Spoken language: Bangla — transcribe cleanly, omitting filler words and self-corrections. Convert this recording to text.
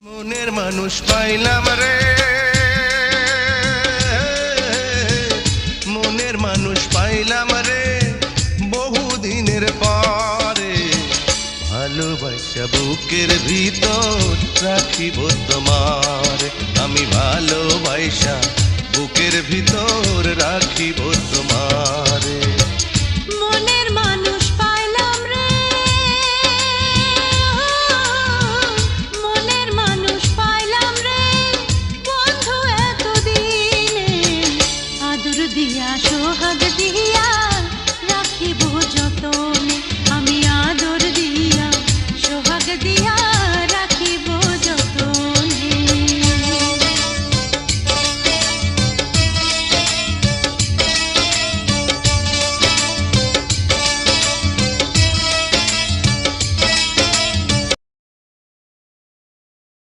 মনের মানুষ পাইলাম রে, মনের মানুষ পাইলাম রে বহুদিনের পরে। ভালোবাসা বুকের ভিতর রাখিব তোমার, আমি ভালোবাসা বুকের ভিতর রাখিব তোমার।